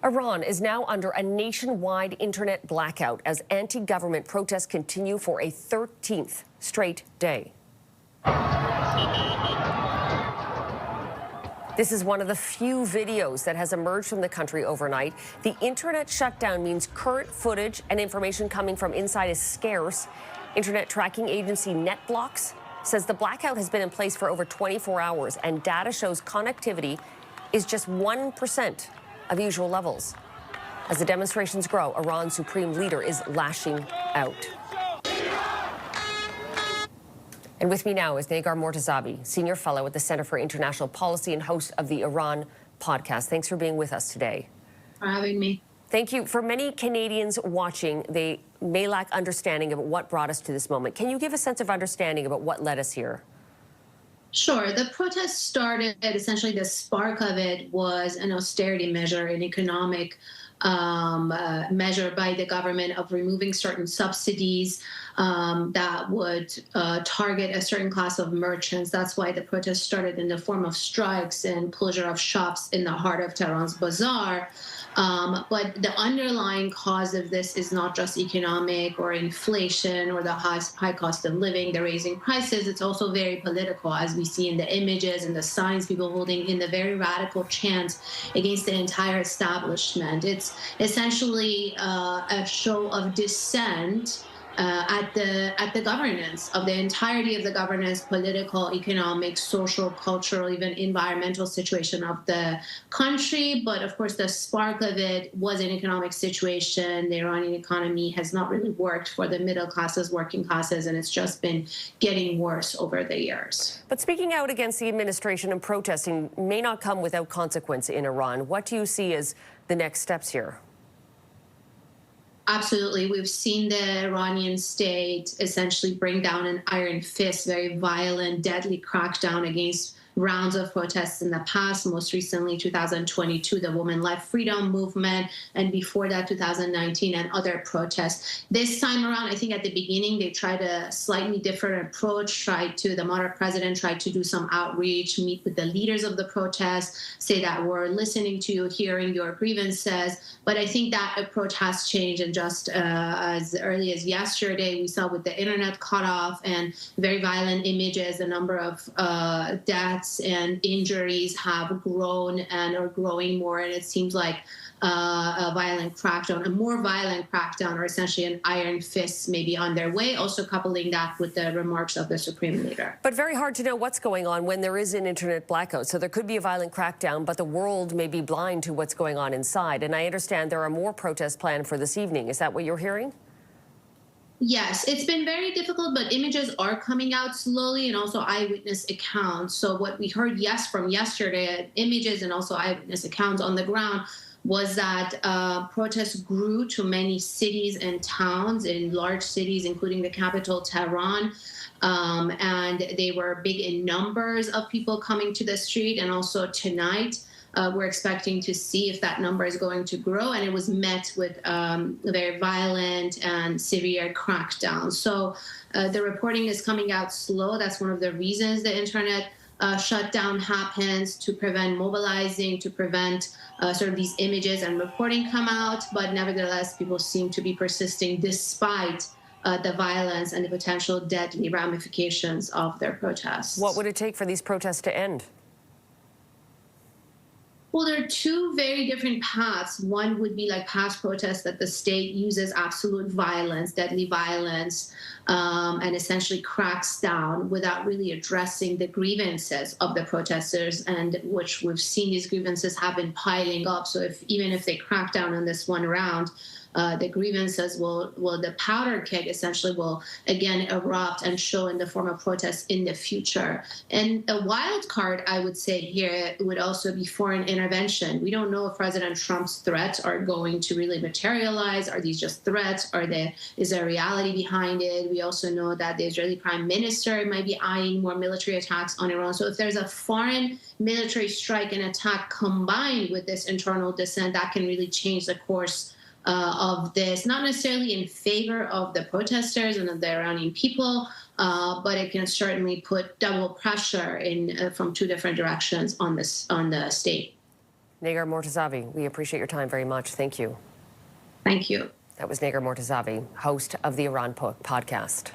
Iran is now under a nationwide internet blackout as anti-government protests continue for a 13th straight day. This is one of the few videos that has emerged from the country overnight. The internet shutdown means current footage and information coming from inside is scarce. Internet tracking agency NetBlocks says the blackout has been in place for over 24 hours, and data shows connectivity is just 1% of usual levels. As the demonstrations grow, Iran's supreme leader is lashing out. And with me now is Negar Mortazavi, Senior Fellow at the Center for International Policy and host of the Iran podcast. Thanks for being with us today. For having me. Thank you. For many Canadians watching, they may lack understanding of what brought us to this moment. Can you give a sense of understanding about what led us here? Sure. The protest started, essentially the spark of it was an austerity measure, an economic measure by the government of removing certain subsidies that would target a certain class of merchants. That's why the protest started in the form of strikes and closure of shops in the heart of Tehran's bazaar. But the underlying cause of this is not just economic or inflation or the high cost of living, the raising prices. It's also very political, as we see in the images and the signs, people holding in the very radical chants against the entire establishment. It's essentially a show of dissent at the governance of the entirety of the governance, political, economic, social, cultural, even environmental situation of the country. But of course, the spark of it was an economic situation. The Iranian economy has not really worked for the middle classes, working classes, and it's just been getting worse over the years. But speaking out against the administration and protesting may not come without consequence in Iran. What do you see as the next steps here? Absolutely. We've seen the Iranian state essentially bring down an iron fist, very violent, deadly crackdown against rounds of protests in the past, most recently 2022, the Women Life Freedom Movement, and before that 2019 and other protests. This time around, I think at the beginning they tried a slightly different approach, the moderate president tried to do some outreach, meet with the leaders of the protests, say that we're listening to you, hearing your grievances. But I think that approach has changed, and just as early as yesterday, we saw with the internet cutoff and very violent images, the number of deaths and injuries have grown and are growing more, and it seems like a violent crackdown, a more violent crackdown, or essentially an iron fist maybe on their way, also coupling that with the remarks of the supreme leader. But very hard to know what's going on when there is an internet blackout. So there could be a violent crackdown, but the world may be blind to what's going on inside. And I understand there are more protests planned for this evening. Is that what you're hearing? Yes, it's been very difficult, but images are coming out slowly, and also eyewitness accounts. So what we heard from yesterday, images and also eyewitness accounts on the ground, was that protests grew to many cities and towns, in large cities, including the capital, Tehran. And they were big in numbers of people coming to the street. And also tonight, we're expecting to see if that number is going to grow, and it was met with very violent and severe crackdown. So the reporting is coming out slow. That's one of the reasons the internet shutdown happens, to prevent mobilizing, to prevent sort of these images and reporting come out. But nevertheless, people seem to be persisting despite the violence and the potential deadly ramifications of their protests. What would it take for these protests to end? Well, there are two very different paths. One would be like past protests, that the state uses absolute violence, deadly violence, and essentially cracks down without really addressing the grievances of the protesters, and which we've seen these grievances have been piling up. So even if they crack down on this one round, the grievances the powder keg essentially will again erupt and show in the form of protests in the future. And a wild card, I would say here, would also be foreign intervention. We don't know if President Trump's threats are going to really materialize. Are these just threats? Is there reality behind it? We also know that the Israeli prime minister might be eyeing more military attacks on Iran. So if there's a foreign military strike and attack combined with this internal dissent, that can really change the course of this, not necessarily in favor of the protesters and of the Iranian people, but it can certainly put double pressure from two different directions on the state. Negar Mortazavi, we appreciate your time very much. Thank you. Thank you. That was Negar Mortazavi, host of the Iran podcast.